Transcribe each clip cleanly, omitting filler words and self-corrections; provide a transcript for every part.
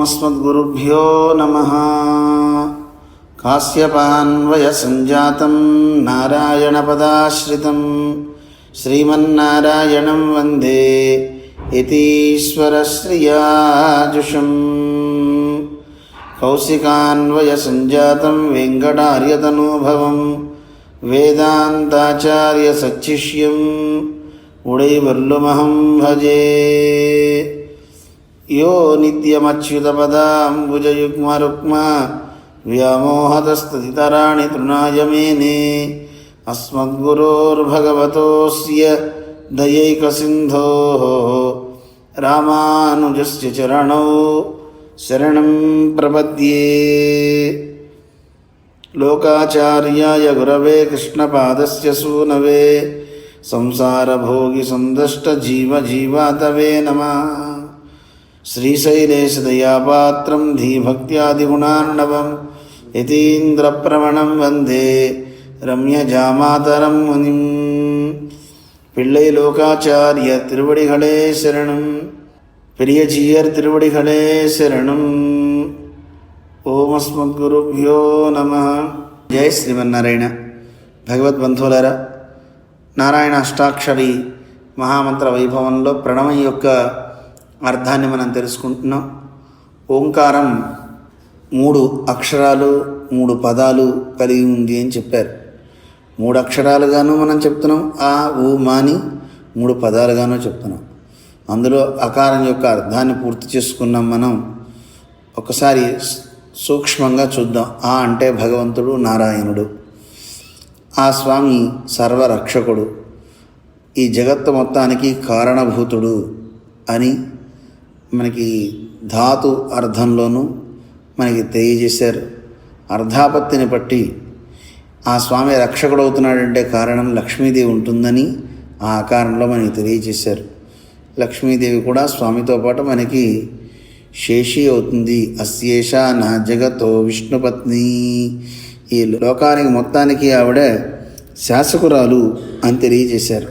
ఓమస్మద్గురుభ్యో నమః. కాశ్యపాన్వయసంజాతం నారాయణపదాశ్రితం శ్రీమన్నారాయణం వందే యతీశ్వరశ్రియాజుషం. కౌశికాన్వయసంజాతం వెంకటార్యతనూభవం వేదాంతాచార్యసచ్చిష్యం ఉడైవర్లుమహం భజే. యో నిత్యమచ్యుతపదాంబుజయుగ్మరుక్మ వ్యామోహతస్తతితరాణి తృణాయ మేనే. అస్మద్గురోర్భగవతోస్య దయైకసింధోః రామానుజస్య చరణౌ శరణం ప్రపద్యే. లోకాచార్యాయ గురవే కృష్ణపాదస్య సూనవే సంసారభోగి సందష్ట జీవజీవాతవే నమః. శ్రీశైలేశదయాపాత్రం ధీభక్త్యాదిగుణార్ణవం యతీంద్రప్రవణం వందే రమ్యజామాతరం మునిం. పిళ్ళై లోకాచార్య తిరువడిகளே శరణం, పెరియజీయర్ తిరువడిகளே శరణం. ఓమస్మద్గురుభ్యో నమః. జై శ్రీమన్నారాయణ. భగవద్బంధువులారా, నారాయణ అష్టాక్షరి మహామంత్ర వైభవంలో ప్రణవం యొక్క అర్థాన్ని మనం తెలుసుకుంటున్నాం. ఓంకారం 3 అక్షరాలు 3 పదాలు కలిగి ఉంది అని చెప్పారు. 3 అక్షరాలుగాను మనం చెప్తున్నాం, ఆ ఊ మాని 3 పదాలుగాను చెప్తున్నాం. అందులో అకారం యొక్క అర్థాన్ని పూర్తి చేసుకున్నాం. మనం ఒకసారి సూక్ష్మంగా చూద్దాం. ఆ అంటే భగవంతుడు నారాయణుడు, ఆ స్వామి సర్వరక్షకుడు, ఈ జగత్తు మొత్తానికి కారణభూతుడు అని మనకి ధాతు అర్థంలోనూ మనకి తెలియజేశారు. అర్ధాపత్తిని బట్టి ఆ స్వామి రక్షకుడు అవుతున్నాడంటే కారణం లక్ష్మీదేవి ఉంటుందని ఆ ఆకారంలో మనకి తెలియజేశారు. లక్ష్మీదేవి కూడా స్వామితో పాటు మనకి శేషి అవుతుంది. అస్యేష నా జగతో విష్ణుపత్ని. ఈ లోకానికి మొత్తానికి ఆవిడ శాసకురాలు అని తెలియజేశారు.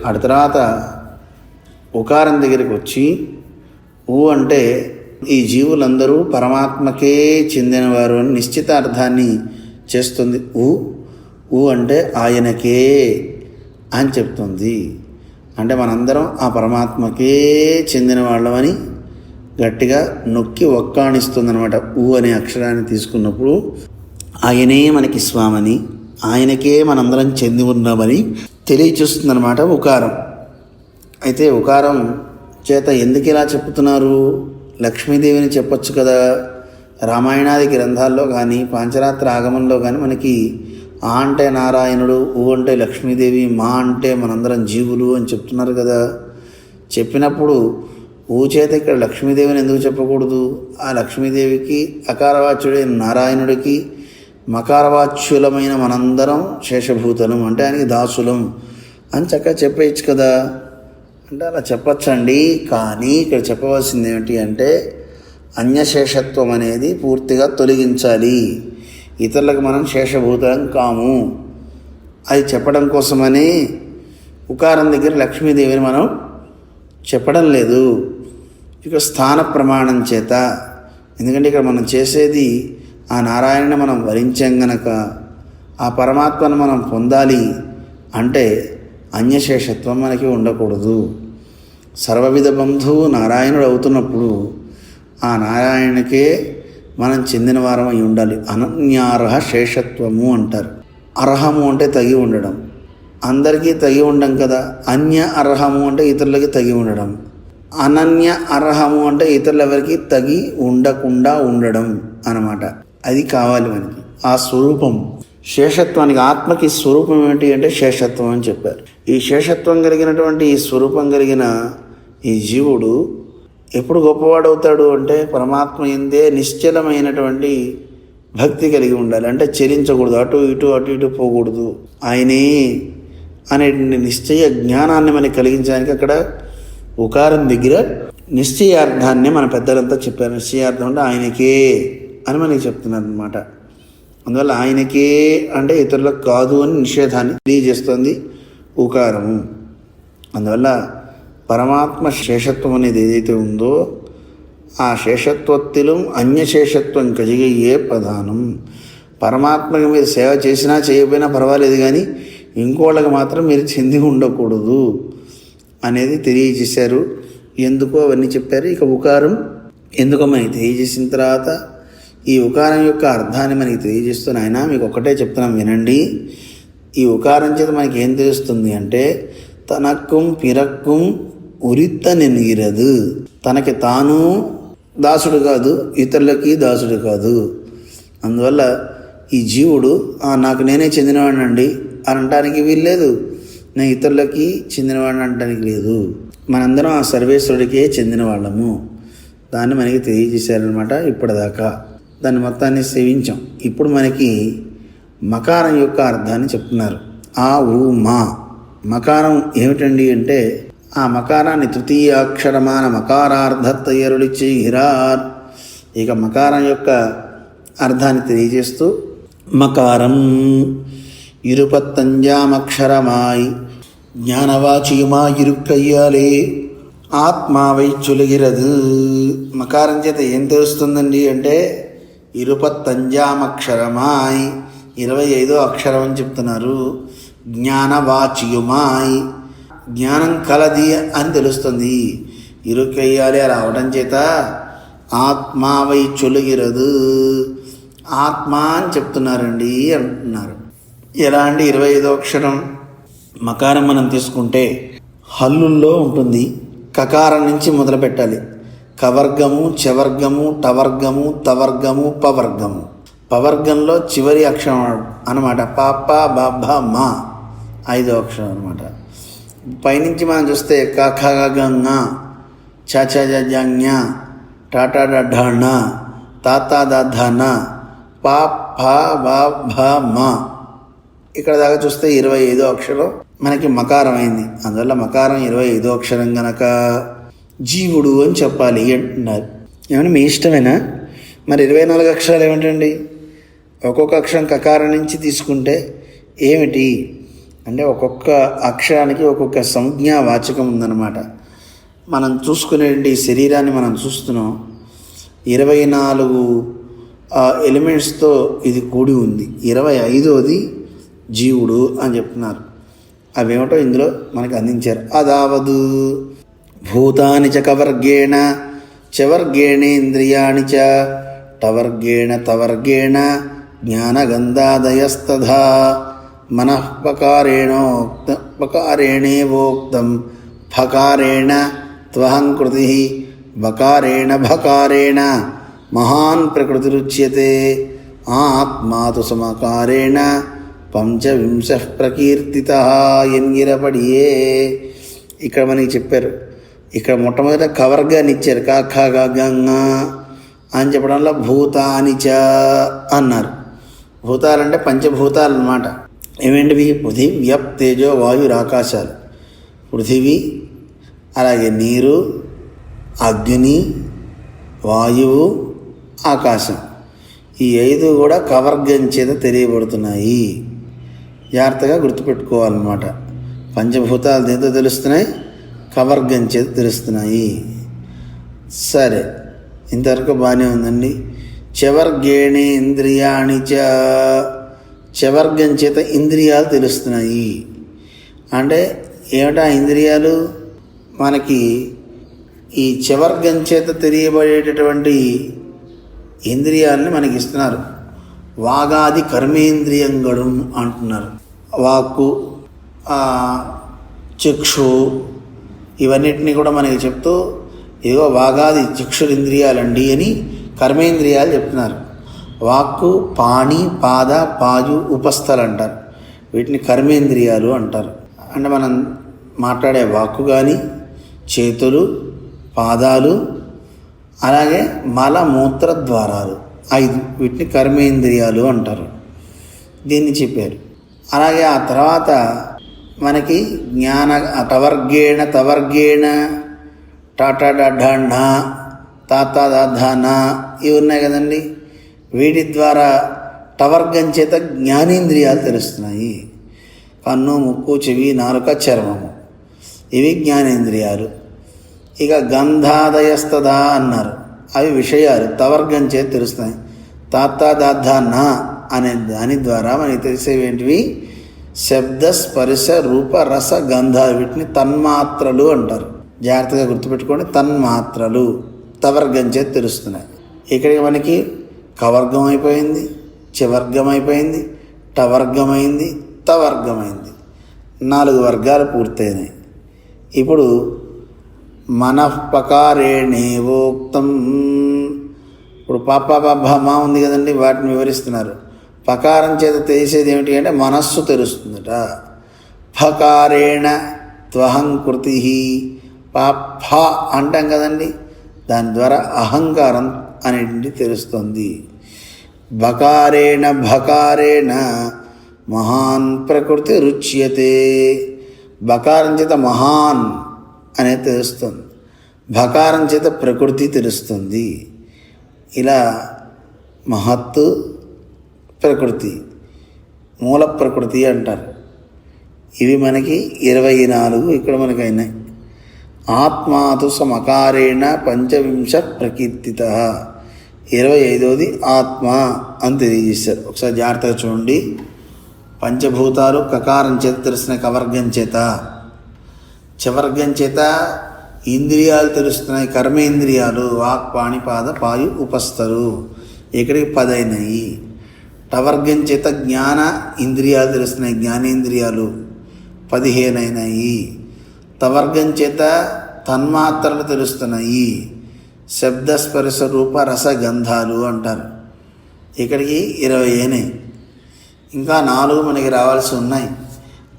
ఆ తర్వాత ఉకారం దగ్గరికి వచ్చి ఊ అంటే ఈ జీవులందరూ పరమాత్మకే చెందినవారు అని నిశ్చిత అర్థాన్ని చేస్తుంది. ఊ అంటే ఆయనకే అని చెప్తుంది. అంటే మనందరం ఆ పరమాత్మకే చెందిన వాళ్ళమని గట్టిగా నొక్కి ఒక్కాణిస్తుంది అనమాట. ఊ అనే అక్షరాన్ని తీసుకున్నప్పుడు ఆయనే మనకి స్వామని, ఆయనకే మనందరం చెంది ఉన్నామని తెలియచేస్తుంది అనమాట ఉకారం. అయితే ఉకారం చేత ఎందుకు ఇలా చెప్తున్నారు? లక్ష్మీదేవిని చెప్పొచ్చు కదా. రామాయణాది గ్రంథాల్లో కానీ పాంచరాత్ర ఆగమంలో కానీ మనకి ఆ అంటే నారాయణుడు, ఊ అంటే లక్ష్మీదేవి, మా అంటే మనందరం జీవులు అని చెప్తున్నారు కదా. చెప్పినప్పుడు ఊ చేత ఇక్కడ లక్ష్మీదేవిని ఎందుకు చెప్పకూడదు? ఆ లక్ష్మీదేవికి అకారవాచ్యుడైన నారాయణుడికి మకారవాచ్యులమైన మనందరం శేషభూతలం అంటే ఆయనకి దాసులం అని చక్కగా చెప్పేయచ్చు కదా. అంటే అలా చెప్పచ్చండి, కానీ ఇక్కడ చెప్పవలసింది ఏమిటి అంటే అన్యశేషత్వం అనేది పూర్తిగా తొలగించాలి. ఇతరులకు మనం శేషభూతం కాము. అది చెప్పడం కోసమని ఉకారం దగ్గర లక్ష్మీదేవిని మనం చెప్పడం లేదు. ఇక స్థాన ప్రమాణం చేత, ఎందుకంటే ఇక్కడ మనం చేసేది ఆ నారాయణని మనం వరించాం గనక ఆ పరమాత్మను మనం పొందాలి అంటే అన్యశేషత్వం మనకి ఉండకూడదు. సర్వవిధ బంధువు నారాయణుడు అవుతున్నప్పుడు ఆ నారాయణకే మనం చెందిన వారం అయి ఉండాలి. అనన్యార్హ శేషత్వము అంటారు. అర్హము అంటే తగి ఉండడం, అందరికీ తగి ఉండం కదా. అన్య అర్హము అంటే ఇతరులకి తగి ఉండడం, అనన్య అర్హము అంటే ఇతరులెవరికి తగి ఉండకుండా ఉండడం అన్నమాట. అది కావాలి మనకి. ఆ స్వరూపం శేషత్వానికి, ఆత్మకి స్వరూపం ఏంటి అంటే శేషత్వం అని చెప్పారు. ఈ శేషత్వం కలిగినటువంటి ఈ స్వరూపం కలిగిన ఈ జీవుడు ఎప్పుడు గొప్పవాడవుతాడు అంటే పరమాత్మ ఎందే నిశ్చలమైనటువంటి భక్తి కలిగి ఉండాలి. అంటే చెలించకూడదు, అటు ఇటు పోకూడదు. ఆయనే అనే నిశ్చయ జ్ఞానాన్ని మనకి కలిగించడానికి అక్కడ ఉకారం దగ్గర నిశ్చయార్థాన్ని మన పెద్దలంతా చెప్పారు. నిశ్చయార్థం అంటే ఆయనకే అని మనకి చెప్తున్నారు అనమాట. అందువల్ల ఆయనకే అంటే ఇతరులకు కాదు అని నిషేధాన్ని తెలియజేస్తుంది ఉకారము. అందువల్ల పరమాత్మ శేషత్వం అనేది ఏదైతే ఉందో ആ ശേഷത്വത്തിലും അന്യശേഷത്వం కలిగే ప్రధానం. పరమాత్మకి మీరు సేవ చేసినా చేయకపోయినా పర్వాలేదు, కానీ ఇంకోళ్ళకి మాత్రం మీరు చెంది ఉండకూడదు అనేది తెలియజేశారు. ఎందుకో అవన్నీ చెప్పారు. ఇక ఉకారం ఎందుకో మనకి తెలియజేసిన తర్వాత ఈ ఉకారం యొక్క అర్థాన్ని మనకి తెలియజేస్తున్న ఆయన మీకు ఒకటే చెప్తున్నాం, వినండి. ఈ ఉకారం చేత మనకి ఏం తెలుస్తుంది అంటే, తనక్కుం పిరక్కుం ఉరిత్త నెనిగిరదు. తనకి తాను దాసుడు కాదు, ఇతరులకి దాసుడు కాదు. అందువల్ల ఈ జీవుడు నాకు నేనే చెందినవాడినండి అని అనడానికి వీల్లేదు, నేను ఇతరులకి చెందినవాడిని అనడానికి లేదు. మనందరం ఆ సర్వేశ్వరుడికే చెందిన వాళ్ళము. దాన్ని మనకి తెలియజేశారనమాట. ఇప్పటిదాకా దాన్ని మొత్తాన్ని సేవించాం. ఇప్పుడు మనకి మకారం యొక్క అర్థాన్ని చెప్తున్నారు. ఆ ఊ మా మకారం ఏమిటండి అంటే, ఆ మకారాన్ని తృతీయ అక్షరమాన మకారార్థత్తయ్యరుడి చేయిరార్. ఇక మకారం యొక్క అర్థాన్ని తెలియజేస్తూ, మకారం ഇരുപത്തഞ്ചാമക്ഷരമായി ജ്ഞാനവാചിയുമായിരുക്കയ്യാലേ ఆత్మావై చులిగిరదు. మకారం చేత ఏం తెలుస్తుందండి అంటే, 25 25 అక్షరం అని చెప్తున్నారు. జ్ఞానవాచియుమాయి జ్ఞానం కలది అని తెలుస్తుంది. ఇరుకయ్యాలి అలా అవడం చేత ఆత్మావై చులిగిరదు, ఆత్మ అని చెప్తున్నారండి అంటున్నారు. ఎలా అండి? 25 అక్షరం మకారం మనం తీసుకుంటే హల్లుల్లో ఉంటుంది. కకారం నుంచి మొదలు పెట్టాలి. కవర్గము, చవర్గము, టవర్గము, తవర్గము, పవర్గము. పవర్గంలో చివరి అక్షరం అనమాట. పాప బాబ మా 5వ అక్షరం అనమాట. పైనుంచి మనం చూస్తే కఖగంగ, చచజంజ్ఞ, టాటాడఢణ, తాతాదధన, పా ఫ బ భ మ. ఇక్కడ దాకా చూస్తే 25వ అక్షరం మనకి మకారం అయింది. అందువల్ల మకారం 25వ అక్షరం గనక జీవుడు అని చెప్పాలి అంటున్నారు. ఏమన్నా మీ ఇష్టమేనా? మరి 24 అక్షరాలు ఏమిటండి? ఒక్కొక్క అక్షరం కకారం నుంచి తీసుకుంటే ఏమిటి అంటే, ఒక్కొక్క అక్షరానికి ఒక్కొక్క సంజ్ఞా వాచకం ఉందన్నమాట. మనం చూసుకునే శరీరాన్ని మనం చూస్తున్నాం. 24 ఎలిమెంట్స్తో ఇది కూడి ఉంది. 25వది జీవుడు అని చెప్తున్నారు. అవేమిటో ఇందులో మనకు అందించారు. అదావదు భూతాని చ కవర్గేణ చవర్గేణేంద్రియాణి చ టవర్గేణ తవర్గేణ జ్ఞానగంధాదయస్తథా మనఃపకారేణేవోక్తం ఫకారేణ త్వహంకృతి బకారేణ భకారేణ మహాన్ ప్రకృతిరుచ్యతే ఆత్మాతు సమకారేణ పంచవింశ ప్రకీర్తిత ఎన్గిరపడియే. ఇక్కడ మనకి చెప్పారు. ఇక్కడ మొట్టమొదట కవర్గాన్ని ఇచ్చారు. కాఖగంగ అని చెప్పడంలో భూతాని చ అన్నారు. భూతాలంటే పంచభూతాలు అన్నమాట. ఏమేంటివి? పృథివ్య తేజో వాయురాకాశాలు. పృథివీ, అలాగే నీరు, అగ్ని, వాయువు, ఆకాశం. ఈ 5 కూడా కవర్గం చేత తెలియబడుతున్నాయి. జాగ్రత్తగా గుర్తుపెట్టుకోవాలన్నమాట. పంచభూతాలు దేంతో తెలుస్తున్నాయి? కవర్గం చేత తెలుస్తున్నాయి. సరే, ఇంతవరకు బాగానే ఉందండి. చవర్గేణే ఇంద్రియాణి చ చవర్గం చేత ఇంద్రియాలు తెలుస్తున్నాయి. అంటే ఏమిటా ఇంద్రియాలు? మనకి ఈ చవర్గం చేత తెలియబడేటటువంటి ఇంద్రియాలని మనకి ఇస్తున్నారు. వాగాది కర్మేంద్రియంగడు అంటున్నారు. వాక్కు, చక్షు, ఇవన్నిటినీ కూడా మనకి చెప్తూ, ఇదిగో వాగాది చక్షురింద్రియాలండి అని కర్మేంద్రియాలు చెప్తున్నారు. వాక్కు, పాణి, పాద, పాయు, ఉపస్థలు అంటారు. వీటిని కర్మేంద్రియాలు అంటారు. అంటే మనం మాట్లాడే వాక్కు కానీ, చేతులు, పాదాలు, అలాగే మల మూత్ర ద్వారాలు 5, వీటిని కర్మేంద్రియాలు అంటారు. దీన్ని చెప్పారు. అలాగే ఆ తర్వాత మనకి జ్ఞాన టవర్గేణ తవర్గేణ టాటాడఢణ తాతాదధన ఇవి ఉన్నాయి కదండి. వీటి ద్వారా టవర్గం చేత జ్ఞానేంద్రియాలు తెలుస్తున్నాయి. కన్ను, ముక్కు, చెవి, నాలుక, చర్మము ఇవి జ్ఞానేంద్రియాలు. ఇక గంధాదయస్తదా అన్నారు. అవి విషయాలు తవర్గం చేతి తెలుస్తాయి. తాత దాధ నా అనే దాని ద్వారా మనకి తెలిసేవి ఏంటివి? శబ్ద స్పర్శ రూప రస గంధ, వీటిని తన్మాత్రలు అంటారు. జాగ్రత్తగా గుర్తుపెట్టుకోండి, తన్మాత్రలు తవర్గం చేతి తెలుస్తున్నాయి. ఇక్కడికి మనకి కవర్గం అయిపోయింది, చవర్గం అయిపోయింది, టవర్గమైంది, తవర్గమైంది. 4 వర్గాలు పూర్తయినాయి. ఇప్పుడు మనఃపకారేణేవోక్తం. ఇప్పుడు పాప మా ఉంది కదండి, వాటిని వివరిస్తున్నారు. పకారం చేత తెలిసేది ఏమిటి అంటే మనస్సు తెలుస్తుందట. ఫకారేణ త్వహంకృతి, ఫ అంటాం కదండి, దాని ద్వారా అహంకారం అనేటిది తెలుస్తుంది. భకారేణ మహాన్ ప్రకృతి రుచ్యతే. బకారం చేత మహాన్ అనేది తెలుస్తుంది, భకారం చేత ప్రకృతి తెలుస్తుంది. ఇలా మహత్తు ప్రకృతి, మూల ప్రకృతి అంటారు. ఇవి మనకి 24 ఇక్కడ మనకి అయినాయి. ఆత్మాతు సమకారేణ పంచవింశ ప్రకీర్తిత. 25వది ఆత్మ అని తెలియజేశారు. ఒకసారి జాగ్రత్తగా చూడండి. పంచభూతాలు కకారం చేత తెలిసిన కవర్గం చేత, చవర్గం చేత ఇంద్రియాలు తెలుస్తున్నాయి, కర్మేంద్రియాలు వాక్ పాణి పాద పాయు ఉపస్థలు, ఇక్కడికి 10 అయినాయి. టవర్గం చేత జ్ఞాన ఇంద్రియాలు తెలుస్తున్నాయి, జ్ఞానేంద్రియాలు 15 అయినాయి. తవర్గం చేత తన్మాత్రలు తెలుస్తున్నాయి, శబ్ద స్పర్శ రూప రస గంధాలు అంటారు. ఇక్కడికి 20 అయినాయి. ఇంకా 4 మనకి రావాల్సి ఉన్నాయి.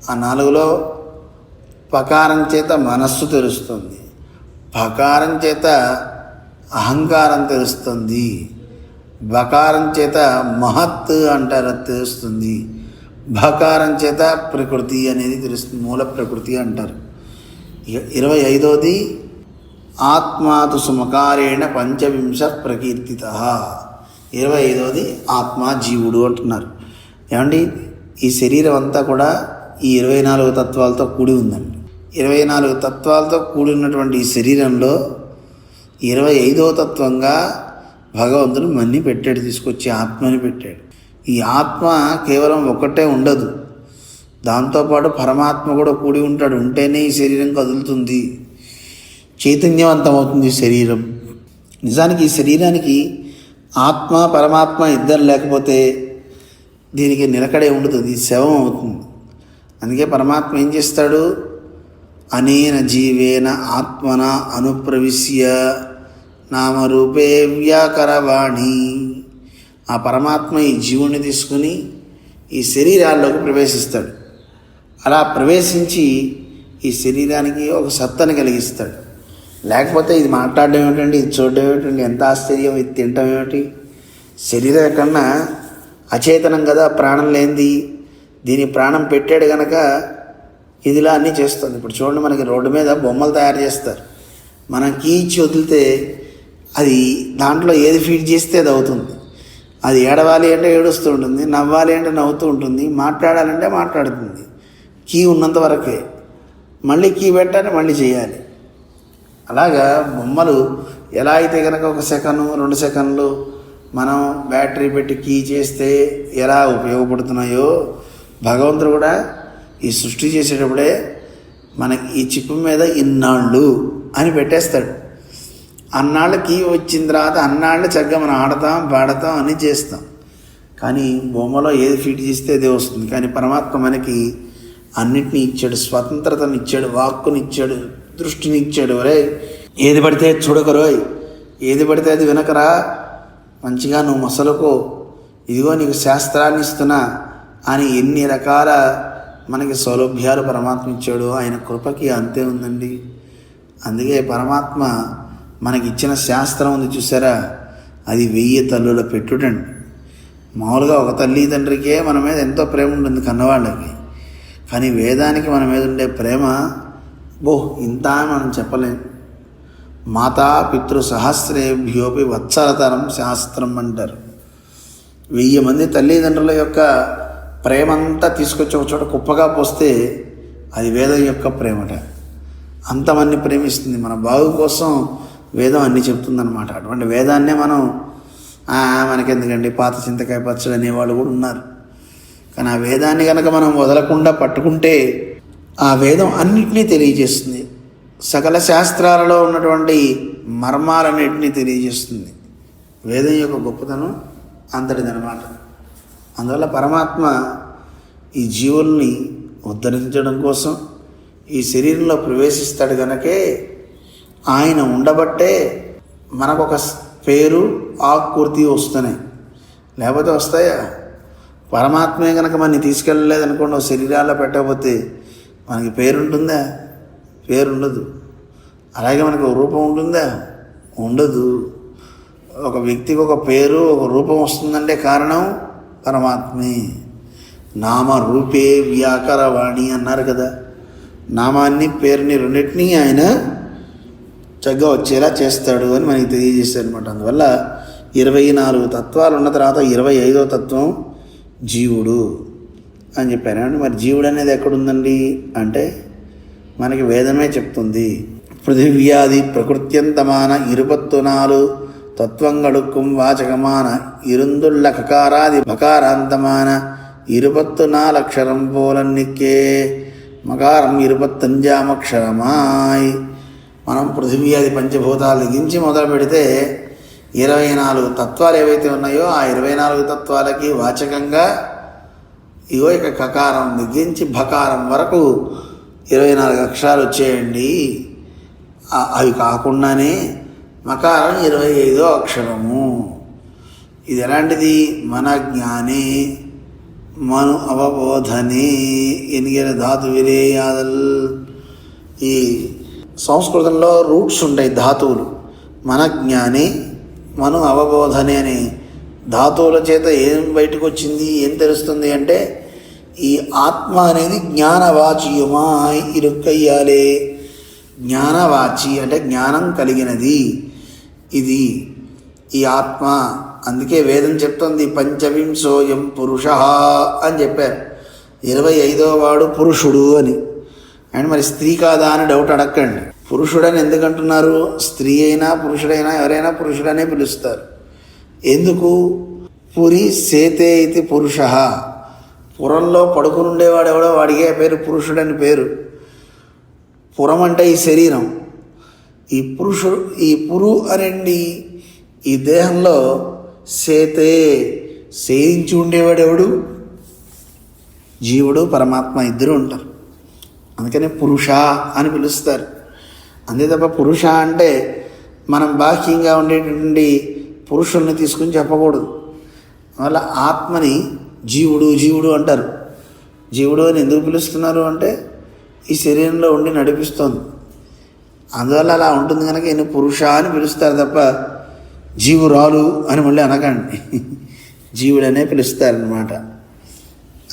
ఆ 4లో పకారం చేత మనస్సు తెలుస్తుంది, భకారం చేత అహంకారం తెలుస్తుంది, బకారం చేత మహత్ అంటారు తెలుస్తుంది, భకారం చేత ప్రకృతి అనేది తెలుస్తుంది, మూల ప్రకృతి అంటారు. 25వది ఆత్మాతు సుమకారేణ పంచవింశ ప్రకీర్తిత. 25వది ఆత్మ జీవుడు అంటున్నారు. ఏమండి, ఈ శరీరం అంతా కూడా ఈ 24 తత్వాలతో కూడి ఉందండి. 24 తత్వాలతో కూడి ఉన్నటువంటి ఈ శరీరంలో 25వ తత్వంగా భగవంతుడు మన్ని పెట్టాడు, తీసుకొచ్చి ఆత్మని పెట్టాడు. ఈ ఆత్మ కేవలం ఒక్కటే ఉండదు, దాంతోపాటు పరమాత్మ కూడా కూడి ఉంటాడు. ఉంటేనే ఈ శరీరం కదులుతుంది, చైతన్యవంతమవుతుంది శరీరం. నిజానికి ఈ శరీరానికి ఆత్మ పరమాత్మ ఇద్దరు లేకపోతే దీనికి నిలకడే ఉండదు, ఇది శవం అవుతుంది. అందుకే పరమాత్మ ఏం చేస్తాడు? అనేన జీవేన ఆత్మన అనుప్రవిశ్య నామరూపే వ్యాకరవాణి. ఆ పరమాత్మ ఈ జీవుని తీసుకుని ఈ శరీరాల్లోకి ప్రవేశిస్తాడు. అలా ప్రవేశించి ఈ శరీరానికి ఒక సత్తని కలిగిస్తాడు. లేకపోతే ఇది మాట్లాడడం ఏమిటండి, ఇది చూడడం ఏమిటండి, ఎంత ఆశ్చర్యం, ఇది తినటం ఏమిటి? శరీరం కన్నా అచేతనం కదా, ప్రాణం లేనిది. దీని ప్రాణం పెట్టాడు కనుక ఇదిలా అన్నీ చేస్తుంది. ఇప్పుడు చూడండి, మనకి రోడ్డు మీద బొమ్మలు తయారు చేస్తారు. మనం కీచి వదిలితే అది దాంట్లో ఏది ఫీడ్ చేస్తే అది అవుతుంది. అది ఏడవాలి అంటే ఏడుస్తూ ఉంటుంది, నవ్వాలి అంటే నవ్వుతూ ఉంటుంది, మాట్లాడాలంటే మాట్లాడుతుంది. కీ ఉన్నంత వరకే, మళ్ళీ కీ పెట్టాలి, మళ్ళీ చేయాలి. అలాగా బొమ్మలు ఎలా అయితే కనుక 1 సెకను 2 సెకండ్లు మనం బ్యాటరీ పెట్టి కీ చేస్తే ఎలా ఉపయోగపడుతున్నాయో, భగవంతుడు కూడా ఈ సృష్టి చేసేటప్పుడే మనకి ఈ చిప్పు మీద ఇన్నాళ్ళు అని పెట్టేస్తాడు. అన్నాళ్ళు కీ వచ్చిన తర్వాత అన్నాళ్ళు చక్కగా మనం ఆడతాం, పాడతాం, అని చేస్తాం. కానీ బొమ్మలో ఏది ఫిట్ చేస్తే అదే వస్తుంది. కానీ పరమాత్మ మనకి అన్నిటినీ ఇచ్చాడు, స్వతంత్రతను ఇచ్చాడు, వాక్కుని ఇచ్చాడు, దృష్టిని ఇచ్చాడు. ఒరే, ఏది పడితే చూడకరోయ్, ఏది పడితే అది వినకరా, మంచిగా నువ్వు మొసలుకో, ఇదిగో నీకు శాస్త్రాన్ని ఇస్తున్నా అని ఎన్ని రకాల మనకి సౌలభ్యాలు పరమాత్మ ఇచ్చాడు. ఆయన కృపకి అంతే ఉందండి. అందుకే పరమాత్మ మనకి ఇచ్చిన శాస్త్రం ఉంది చూసారా, అది 1000 తల్లుల పెట్టుడండి. మామూలుగా ఒక తల్లి తండ్రికే మన మీద ఎంతో ప్రేమ ఉంటుంది కన్నవాళ్ళకి, కానీ వేదానికి మన మీద ఉండే ప్రేమ ఇంత అని మనం చెప్పలేం. మాతా పితృ సహస్రేభ్యోపి వత్సరతరం శాస్త్రం అంటారు. 1000 మంది తల్లిదండ్రుల యొక్క ప్రేమంతా తీసుకొచ్చి ఒక చోట కుప్పగా పోస్తే అది వేదం యొక్క ప్రేమట. అంతమంది ప్రేమిస్తుంది. మన బాగు కోసం వేదం అన్నీ చెప్తుందన్నమాట. అటువంటి వేదాన్నే మనం మనకెందుకండి పాత చింతకాయ పచ్చడి అనేవాళ్ళు కూడా ఉన్నారు. కానీ ఆ వేదాన్ని కనుక మనం వదలకుండా పట్టుకుంటే ఆ వేదం అన్నిటినీ తెలియజేస్తుంది. సకల శాస్త్రాలలో ఉన్నటువంటి మర్మాలన్నింటినీ తెలియజేస్తుంది. వేదం యొక్క గొప్పతనం అంతటిదనమాట. అందువల్ల పరమాత్మ ఈ జీవుల్ని ఉద్ధరించడం కోసం ఈ శరీరంలో ప్రవేశిస్తాడు కనుకే ఆయన ఉండబట్టే మనకొక పేరు ఆకృతి వస్తున్నాయి. లేకపోతే వస్తాయా? పరమాత్మే కనుక మనని తీసుకెళ్ళలేదనుకోండి, ఒక శరీరాల్లో పెట్టకపోతే మనకి పేరు ఉంటుందా? పేరు ఉండదు. అలాగే మనకు ఒక రూపం ఉంటుందా? ఉండదు. ఒక వ్యక్తికి ఒక పేరు ఒక రూపం వస్తుందంటే కారణం పరమాత్మే. నామ రూపే వ్యాకరవాణి అన్నారు కదా. నామాన్ని పేరుని రెండింటినీ ఆయన చక్కగా వచ్చేలా చేస్తాడు అని మనకి తెలియజేస్తాడు అనమాట. అందువల్ల 24 తత్వాలు ఉన్న తర్వాత 25వ తత్వం జీవుడు అని చెప్పారు. అంటే మరి జీవుడు అనేది ఎక్కడుందండి అంటే మనకి వేదమే చెప్తుంది. పృథివ్యాది ప్రకృత్యంతమాన 24 தத்துவங்களுக்கும் வாசகமான இருந்துள்ள ககாராதி மகாராந்தமான 24 அக்ஷரம் போலன்னிக்கே மகாரம் 25ஆம் అక్షరమాయ్. మనం పృథివీ అది పంచభూతాలు దిగించి మొదలు పెడితే 24 తత్వాలు ఏవైతే ఉన్నాయో ఆ 24 తత్వాలకి వాచకంగా ఇగో ఇక కకారం దిగించి భకారం వరకు 24 అక్షరాలు వచ్చేయండి. అవి కాకుండానే మకారం 25వ అక్షరము. ఇది ఎలాంటిది? మన జ్ఞానే మను అవబోధనే ఎనిగిన ధాతు విరేయాదల్. ఈ సంస్కృతంలో రూట్స్ ఉంటాయి ధాతువులు. మన జ్ఞానే మను అవబోధనే అనే ధాతువుల చేత ఏం బయటకు వచ్చింది, ఏం తెలుస్తుంది అంటే ఈ ఆత్మ అనేది జ్ఞానవాచీయమాయ్ ఇరుక్కయ్యాలే. జ్ఞానవాచి అంటే జ్ఞానం కలిగినది ఇది ఈ ఆత్మ. అందుకే వేదం చెప్తుంది పంచవింశోయం పురుష అని చెప్పారు. 25వ వాడు పురుషుడు అని. అండ్ మరి స్త్రీ కాదా అని డౌట్ అడగండి. పురుషుడని ఎందుకంటున్నారు? స్త్రీ అయినా పురుషుడైనా ఎవరైనా పురుషుడనే పిలుస్తారు. ఎందుకు? పురి సేతే ఇది పురుష. పురంలో పడుకుని ఉండేవాడు ఎవడో వాడికే పేరు పురుషుడని పేరు. పురం అంటే ఈ శరీరం. ఈ పురు అనండి ఈ దేహంలో సేతే సేయించి ఉండేవాడు ఎవడు? జీవుడు పరమాత్మ ఇద్దరు ఉంటారు. అందుకనే పురుష అని పిలుస్తారు. అంతే తప్ప పురుష అంటే మనం బాహ్యంగా ఉండేటువంటి పురుషుల్ని తీసుకుని చెప్పకూడదు. అందువల్ల ఆత్మని జీవుడు జీవుడు అంటారు. జీవుడు అని ఎందుకు పిలుస్తున్నారు అంటే ఈ శరీరంలో ఉండి నడిపిస్తుంది. అందువల్ల అలా ఉంటుంది కనుక ఈయన పురుష అని పిలుస్తారు తప్ప జీవురాలు అని మళ్ళీ అనకండి. జీవుడనే పిలుస్తారనమాట.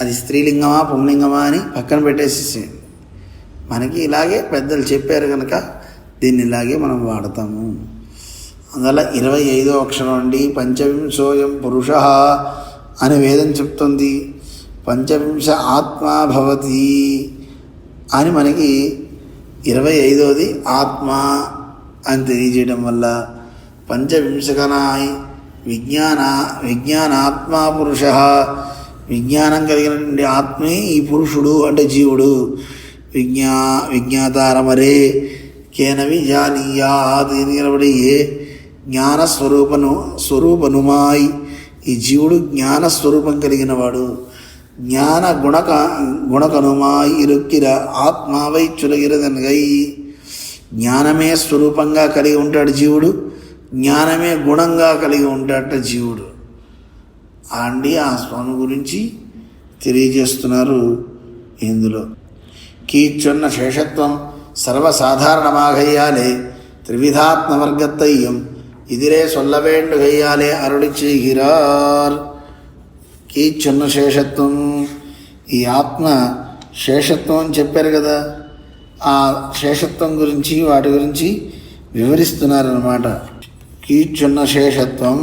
అది స్త్రీలింగమా పుంలింగమా అని పక్కన పెట్టేసి మనకి ఇలాగే పెద్దలు చెప్పారు కనుక దీన్ని ఇలాగే మనం వాడతాము. అందువల్ల 25వ అక్షరం అండి పంచవింశోయం పురుష అని వేదం చెప్తుంది. పంచవింశ ఆత్మా భవతి అని మనకి 25వది ఆత్మ అని తెలియజేయడం వల్ల పంచవింశకనాయ్ విజ్ఞానాత్మా పురుష. విజ్ఞానం కలిగినటువంటి ఆత్మే ఈ పురుషుడు అంటే జీవుడు. విజ్ఞాతారమరే కేన విజానీయాది నిలబడి ఏ జ్ఞానస్వరూపనుమాయ్. ఈ జీవుడు జ్ఞానస్వరూపం కలిగినవాడు. జ్ఞాన గుణకనుమాయ్ ఇరుక్కిర ఆత్మావై చులగిరదనగై. జ్ఞానమే స్వరూపంగా కలిగి ఉంటాడు జీవుడు. జ్ఞానమే గుణంగా కలిగి ఉంటాడట జీవుడు. అండి ఆ స్వామి గురించి తెలియజేస్తున్నారు ఇందులో. కీచున్న శేషత్వం సర్వసాధారణమాగయ్యాలే త్రివిధాత్మవర్గత్తయ్యం ఇదిరే సొల్లవేండు గయ్యాలే అరుడి చేగిరార్. కీచున్న శేషత్వం, ఈ ఆత్మ శేషత్వం అని చెప్పారు కదా. ఆ శేషత్వం గురించి వాటి గురించి వివరిస్తున్నారన్నమాట. కీచున్న శేషత్వం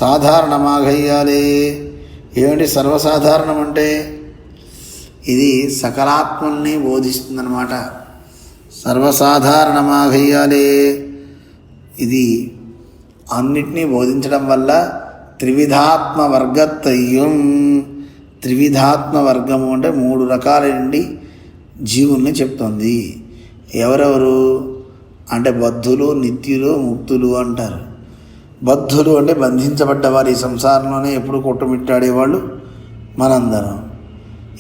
సాధారణమాగయ్యాలే. ఏమిటి సర్వసాధారణం అంటే? ఇది సకలాత్మల్ని బోధిస్తుందన్నమాట. సర్వసాధారణమాగయ్యాలే ఇది అన్నిటినీ బోధించడం వల్ల త్రివిధాత్మ వర్గత్రయం, త్రివిధాత్మ వర్గము అంటే 3 రకాల నుండి జీవుల్ని చెప్తుంది. ఎవరెవరు అంటే బద్ధులు, నిత్యులు, ముక్తులు అంటారు. బద్ధులు అంటే బంధించబడ్డవారు, ఈ సంసారంలోనే ఎప్పుడు కొట్టుమిట్టాడేవాళ్ళు మనందరం.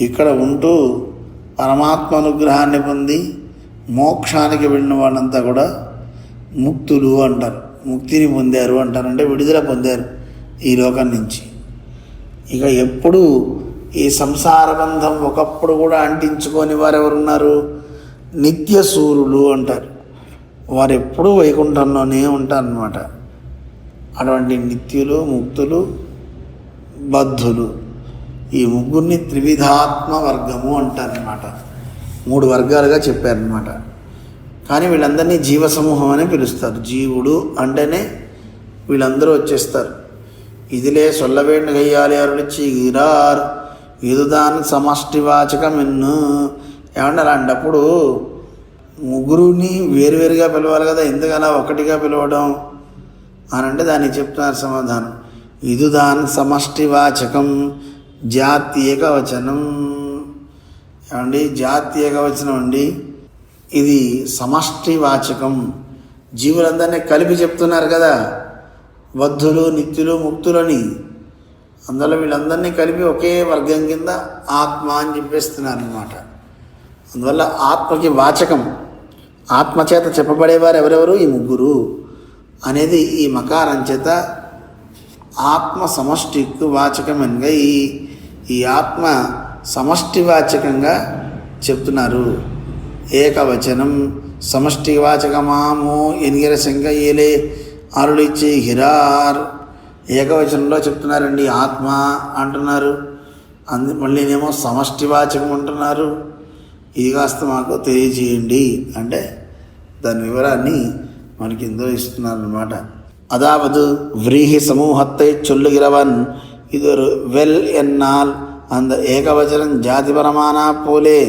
ఇక్కడ ఉంటూ పరమాత్మ అనుగ్రహాన్ని పొంది మోక్షానికి వెళ్ళిన వాళ్ళంతా కూడా ముక్తులు అంటారు. ముక్తిని పొందారు అంటారు, అంటే విడుదల పొందారు ఈ లోకం నుంచి. ఇక ఎప్పుడు ఈ సంసార బంధం ఒకప్పుడు కూడా అంటించుకొని వారు ఎవరున్నారు? నిత్య సూరులు అంటారు. వారు ఎప్పుడూ వైకుంఠంలోనే ఉంటారన్నమాట. అటువంటి నిత్యులు, ముక్తులు, బద్ధులు, ఈ ముగ్గురిని త్రివిధాత్మ వర్గము అంటారనమాట. 3 వర్గాలుగా చెప్పారనమాట. కానీ వీళ్ళందరినీ జీవ సమూహం అని పిలుస్తారు. జీవుడు అంటేనే వీళ్ళందరూ వచ్చేస్తారు. ఇదిలే సొల్లవేణు గయ్యాలి అరుడిచ్చి గిరార్ ఇదుదాని సమష్టివాచకం ఎన్ను. ఏమన్నా అలాంటప్పుడు ముగ్గురుని వేరువేరుగా పిలవాలి కదా, ఎందుకలా ఒకటిగా పిలవడం అని అంటే దానికి చెప్తున్నారు సమాధానం. ఇదుదాని సమష్టివాచకం జాతి ఏకవచనం. ఏమండి, జాతి ఏకవచనం అండి. ఇది సమష్టివాచకం, జీవులందరినీ కలిపి చెప్తున్నారు కదా, బద్ధులు, నిత్యులు, ముక్తులని. అందులో వీళ్ళందరినీ కలిపి ఒకే వర్గం కింద ఆత్మ అని చెప్పేస్తున్నారు అన్నమాట. అందువల్ల ఆత్మకి వాచకం, ఆత్మచేత చెప్పబడేవారు ఎవరెవరు? ఈ ముగ్గురు అనేది ఈ మకారం చేత ఆత్మ సమష్టికు వాచకమనిగా ఈ ఆత్మ సమష్టి వాచకంగా చెప్తున్నారు. ఏకవచనం సమష్టి వాచకమాము ఎనిగిర శంక ఏలే అరుడిచ్చే హిరార్. ఏకవచనంలో చెప్తున్నారండి ఆత్మ అంటున్నారు, మళ్ళీనేమో సమష్టి వాచకం అంటున్నారు. ఇది కాస్త మాకు తెలియజేయండి అంటే దాని వివరాన్ని మనకి ఇందులో ఇస్తున్నారన్నమాట. அதாவது விரீஹி சமூகத்தை சொல்லுகிறவன் இது ஒரு வெல் என்னால் அந்த ஏகவச்சனம் ஜாதிபரமான போலே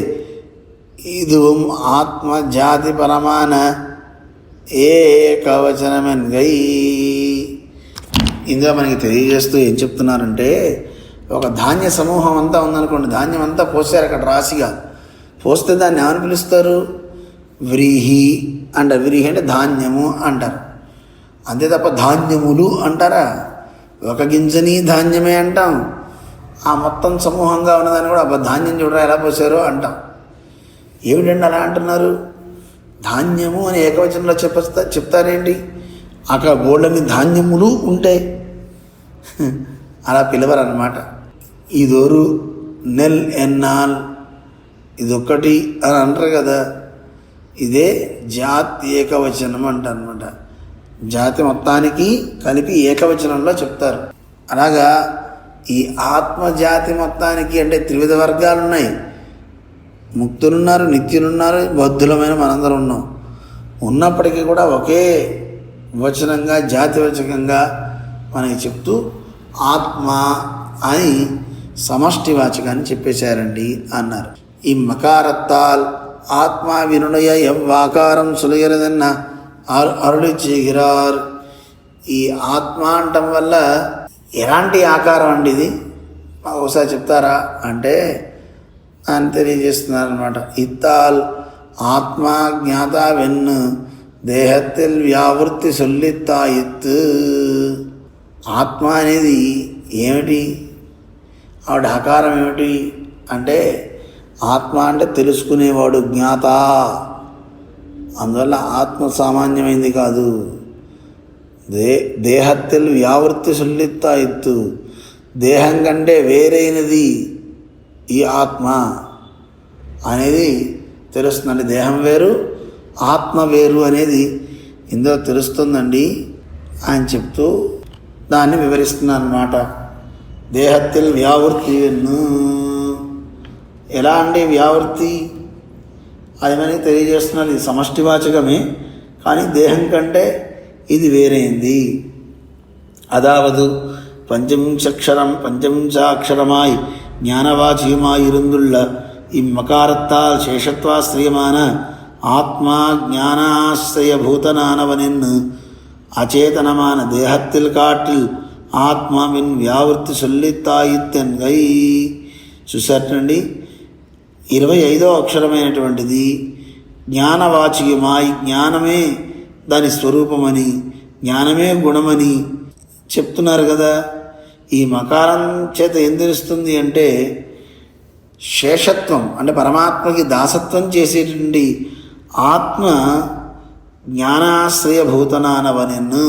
இதுவும் ஆத்ம ஜாதிபரமான ఏకవచనమెన్గై. ఇందులో మనకి తెలియజేస్తూ ఏం చెప్తున్నారంటే, ఒక ధాన్య సమూహం అంతా ఉందనుకోండి, ధాన్యం అంతా పోసారు అక్కడ రాశిగా. పోస్తే దాన్ని ఏమని పిలుస్తారు? వ్రీహి అంటారు. వ్రీహి అంటే ధాన్యము అంటారు, అంతే తప్ప ధాన్యములు అంటారా? ఒక గింజని ధాన్యమే అంటాం. ఆ మొత్తం సమూహంగా ఉన్నదాన్ని కూడా ధాన్యం చూడరా ఎలా పోసారో అంటాం. ఏమిటండి అలా అంటున్నారు? ధాన్యము అని ఏకవచనంలో చెప్తారేంటి? అక్కడ బోళ్ళని ధాన్యములు ఉంటాయి, అలా పిలవరన్నమాట. ఇదొరు నెల్ ఎన్నాల్ ఇదొక్కటి అని అంటారు కదా, ఇదే జాతి ఏకవచనం అంటారనమాట. జాతి మొత్తానికి కలిపి ఏకవచనంలో చెప్తారు. అలాగా ఈ ఆత్మజాతి మొత్తానికి అంటే త్రివిధ వర్గాలు ఉన్నాయి. ముక్తులున్నారు, నిత్యులున్నారు, బద్ధులమైన మనందరం ఉన్నాం. ఉన్నప్పటికీ కూడా ఒకే వచనంగా జాతివచకంగా మనకి చెప్తూ ఆత్మ అని సమష్టి వాచకాన్ని చెప్పేశారండి అన్నారు. ఈ మకారత్తాల్ ఆత్మ వినుడయ ఎవ్వాకారం సులుగరదన్న అరుడి చేగిరార్. ఈ ఆత్మ అంటం వల్ల ఎలాంటి ఆకారం అండి ఇది? ఒకసారి చెప్తారా అంటే అని తెలియజేస్తున్నారనమాట. ఇత్తాల్ ఆత్మా జ్ఞాత వెన్ను దేహத்தில் వ్యావృత్తి సొల్లిత్తాయిత్. ఆత్మ అనేది ఏమిటి? ఆవిడ ఆకారం ఏమిటి అంటే, ఆత్మ అంటే తెలుసుకునేవాడు, జ్ఞాత. అందువల్ల ఆత్మ సామాన్యమైంది కాదు. దేహத்தில் వ్యావృత్తి సొల్లిత్తాయిత్తు, దేహం కంటే వేరైనది ఈ ఆత్మ అనేది తెలుస్తుందండి. దేహం వేరు, ఆత్మ వేరు అనేది ఇందులో తెలుస్తుందండి అని చెప్తూ దాన్ని వివరిస్తున్నాను అన్నమాట. దేహத்தில் వ్యావృత్తి ఎలా అండి వ్యావృత్తి? అది మనకి తెలియజేస్తున్నారు. ఇది సమష్టివాచకమే, కానీ దేహం కంటే ఇది వేరైంది. அதாவது பஞ்சவிம்சாட்சரமாய் ஞானவாச்சியுமாய் இருந்துள்ள இம்மகாரத்தால் சேஷத்வாஸ்திரியமான ஆத்மா ஞானாஸ்ரயபூதனானவனென்னு అచేతనమాన దేహత్తిల్ కాటిల్ ఆత్మవిన్ వ్యావృత్తి సొల్లిత్తాయిత్తెన్గై. చూసారటండి, 25వ అక్షరమైనటువంటిది జ్ఞానవాచికమాయి, జ్ఞానమే దాని స్వరూపమని, జ్ఞానమే గుణమని చెప్తున్నారు కదా. ఈ మకారం చేత ఏం తెలుస్తుంది అంటే శేషత్వం, అంటే పరమాత్మకి దాసత్వం చేసేటువంటి ఆత్మ జ్ఞానాశ్రయభూతనానవనెన్ను,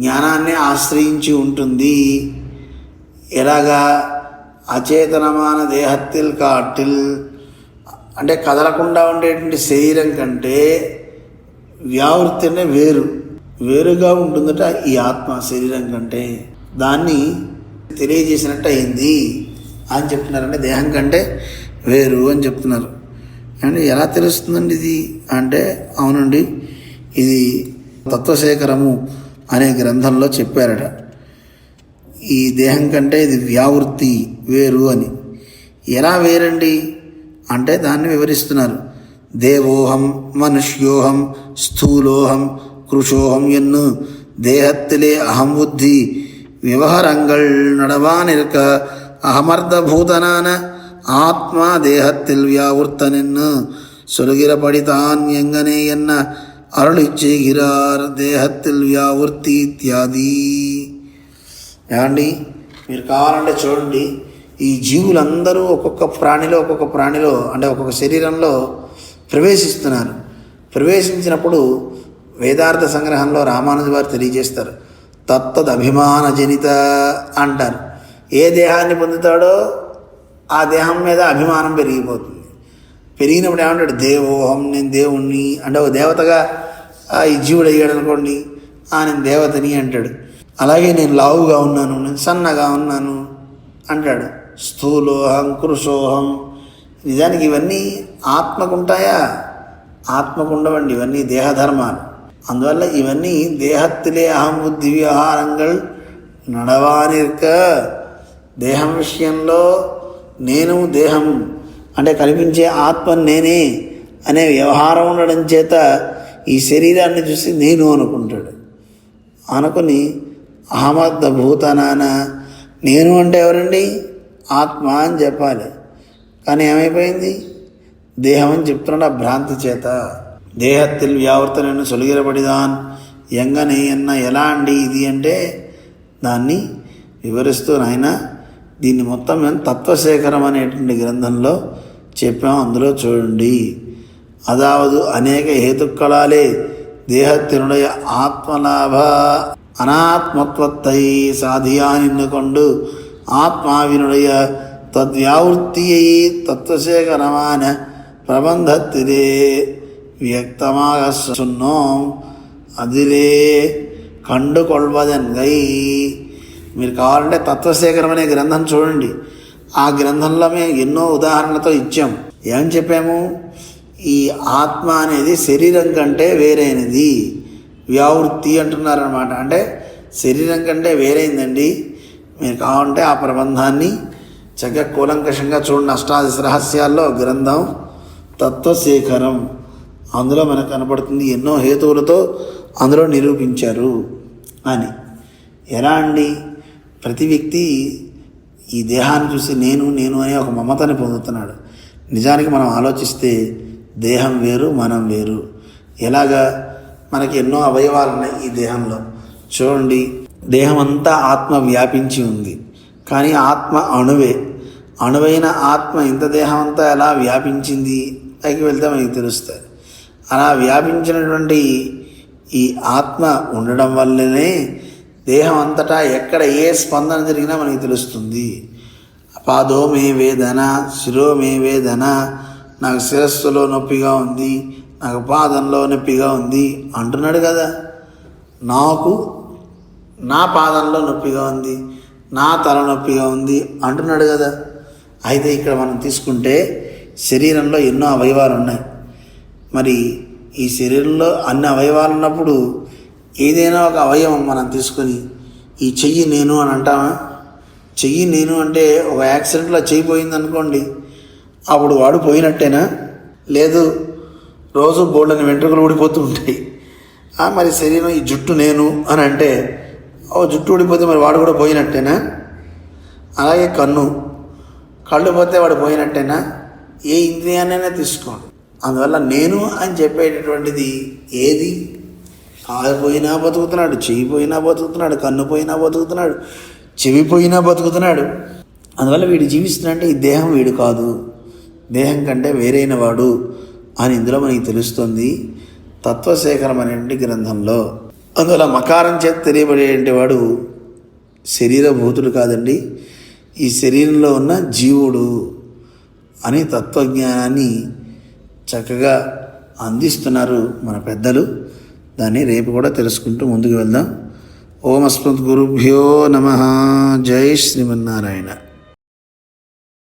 జ్ఞానాన్ని ఆశ్రయించి ఉంటుంది. ఎలాగా? అచేతనమాన దేహత్తిల్ కాటిల్, అంటే కదలకుండా ఉండేటువంటి శరీరం కంటే వ్యావృత్తి అంటే వేరుగా ఉంటుందట ఈ ఆత్మ శరీరం కంటే. దాన్ని తెలియజేసినట్టు అయింది అని చెప్తున్నారంటే దేహం కంటే వేరు అని చెప్తున్నారు. అండ్ ఎలా తెలుస్తుందండి ఇది అంటే, అవునండి, ఇది తత్వశేఖరము అనే గ్రంథంలో చెప్పారట. ఈ దేహం కంటే ఇది వ్యావృత్తి వేరు అని. ఎలా వేరండి అంటే దాన్ని వివరిస్తున్నారు. దేవోహం మనుష్యోహం స్థూలోహం కృషోహం ఎన్ను దేహத்திலே அகம் புத்தி விவகாரங்கள் நடவானிருக்க அகமர்த்தபூதனான ஆத்மா தேகத்தில் வியாவர்த்தனென்னு சொல்கிறபடிதான் எங்கனே என்ன అరుళి చేగిరార్ దేహత్తిల్ వ్యావృత్తి ఇత్యాది. ఏమండి, మీరు కావాలంటే చూడండి, ఈ జీవులందరూ ఒక్కొక్క ప్రాణిలో అంటే ఒక్కొక్క శరీరంలో ప్రవేశిస్తున్నారు. ప్రవేశించినప్పుడు వేదార్థ సంగ్రహంలో రామానుజ వారు తెలియజేస్తారు, తత్తదభిమానజనిత అంటారు. ఏ దేహాన్ని పొందుతాడో ఆ దేహం మీద అభిమానం పెరిగిపోతుంది. పెరిగినప్పుడు ఏమంటాడు? దేవోహం, నేను దేవుణ్ణి అంటే ఒక దేవతగా ఈ జీవుడు అయ్యాడు అనుకోండి, నేను దేవతని అంటాడు. అలాగే నేను లావుగా ఉన్నాను, నేను సన్నగా ఉన్నాను అంటాడు. స్థూలోహం కృషోహం. నిజానికి ఇవన్నీ ఆత్మకుంటాయా? ఆత్మకుండవండి, ఇవన్నీ దేహధర్మాలు. అందువల్ల ఇవన్నీ దేహత్తిలే అహం బుద్ధి వ్యవహారంగా నడవానిర్క. దేహం విషయంలో నేను దేహం అంటే కనిపించే ఆత్మ నేనే అనే వ్యవహారం ఉండడం చేత ఈ శరీరాన్ని చూసి నేను అనుకుంటాడు. అనుకుని అహమద్దభూతనాన, నేను అంటే ఎవరండి? ఆత్మ అని చెప్పాలి. కానీ ఏమైపోయింది? దేహం అని చెప్తున్నాడు ఆ భ్రాంతి చేత. దేహత్తిల్ వ్యావర్తనను సొలిగిరబడిదాన్ ఎంగనే ఎన్న. ఎలా అండి ఇది అంటే దాన్ని వివరిస్తూ నాయన దీన్ని మొత్తం మేము తత్వశేఖరం అనేటువంటి గ్రంథంలో చెప్పాం, అందులో చూడండి. అదావదు అనేక హేతుక్కளாலே దేహத்தினுடைய ఆత్మలాభ అనాత్మత్వத்தை సాధియా నిన్నుకొండు ஆத்மாவினுடைய தத்வியாவృத்தியை தத்துவசேகரமான பிரபந்தத்திலே வியக்தமாக சொன்னோம். அதிலே కండు కొల్వదన్గై. మీరు కావాలంటే తత్వశేఖరం అనే గ్రంథం చూడండి. ఆ గ్రంథంలో మేము ఎన్నో ఉదాహరణలతో ఇచ్చాం. ఏమని చెప్పాము? ఈ ఆత్మ అనేది శరీరం కంటే వేరైనది. వ్యావృత్తి అంటున్నారనమాట. అంటే శరీరం కంటే వేరైందండి. మీరు కావాలంటే ఆ ప్రబంధాన్ని చక్కగా కూలంకషంగా చూడండి. అష్టాదశ రహస్యాల్లో గ్రంథం తత్వశేఖరం, అందులో మనకు కనపడుతుంది. ఎన్నో హేతువులతో అందులో నిరూపించారు అని. ఎలా అండి? ప్రతి వ్యక్తి ఈ దేహాన్ని చూసి నేను అనే ఒక మమతని పొందుతున్నాడు. నిజానికి మనం ఆలోచిస్తే దేహం వేరు, మనం వేరు. ఎలాగా? మనకి ఎన్నో అవయవాలు ఉన్నాయి ఈ దేహంలో. చూడండి, దేహం అంతా ఆత్మ వ్యాపించి ఉంది. కానీ ఆత్మ అణువే. అణువైన ఆత్మ ఇంత దేహం అంతా ఎలా వ్యాపించింది? పైకి వెళ్తే మనకి తెలుస్తుంది. అలా వ్యాపించినటువంటి ఈ ఆత్మ ఉండడం వల్లనే దేహం అంతటా ఎక్కడ ఏ స్పందన జరిగినా మనకి తెలుస్తుంది. పాదో మే వేదన, శిరో మే వేదన, నాకు శిరస్సులో నొప్పిగా ఉంది, నాకు పాదంలో నొప్పిగా ఉంది అంటున్నాడు కదా. నాకు నా పాదంలో నొప్పిగా ఉంది, నా తల నొప్పిగా ఉంది అంటున్నాడు కదా. అయితే ఇక్కడ మనం తీసుకుంటే శరీరంలో ఎన్నో అవయవాలు ఉన్నాయి. మరి ఈ శరీరంలో అన్ని అవయవాలు ఉన్నప్పుడు ఏదైనా ఒక అవయవం మనం తీసుకొని ఈ చెయ్యి నేను అని అంటామా? చెయ్యి నేను అంటే ఒక యాక్సిడెంట్లో చెయ్యి పోయిందనుకోండి, అప్పుడు వాడు పోయినట్టేనా? లేదు, రోజు బోల్డని వెంట్రుకలు ఊడిపోతూ ఉంటాయి. మరి శరీరం ఈ జుట్టు నేను అని అంటే ఓ జుట్టు ఊడిపోతే మరి వాడు కూడా పోయినట్టేనా? అలాగే కళ్ళు పోతే వాడు పోయినట్టేనా? ఏ ఇంద్రియాన్నైనా తీసుకోండి, అందువల్ల నేను అని చెప్పేటటువంటిది ఏది? కాలు పోయినా బతుకుతున్నాడు, చెయ్యి పోయినా బతుకుతున్నాడు, కన్ను పోయినా బతుకుతున్నాడు, చెవి పోయినా బతుకుతున్నాడు. అందువల్ల వీడు జీవిస్తున్నాడంటే ఈ దేహం వీడు కాదు, దేహం కంటే వేరైన వాడు అని ఇందులో మనకి తెలుస్తుంది తత్వశేఖరం అనేటువంటి గ్రంథంలో. అందువల్ల మకారం చేత తెలియబడేటువంటి వాడు శరీరభూతుడు కాదండి, ఈ శరీరంలో ఉన్న జీవుడు అని తత్వజ్ఞానాన్ని చక్కగా అందిస్తున్నారు మన పెద్దలు. దాన్ని రేపు కూడా తెలుసుకుంటూ ముందుకు వెళ్దాం. ఓం అస్మద్ గురుభ్యో నమః. జై శ్రీమన్నారాయణ.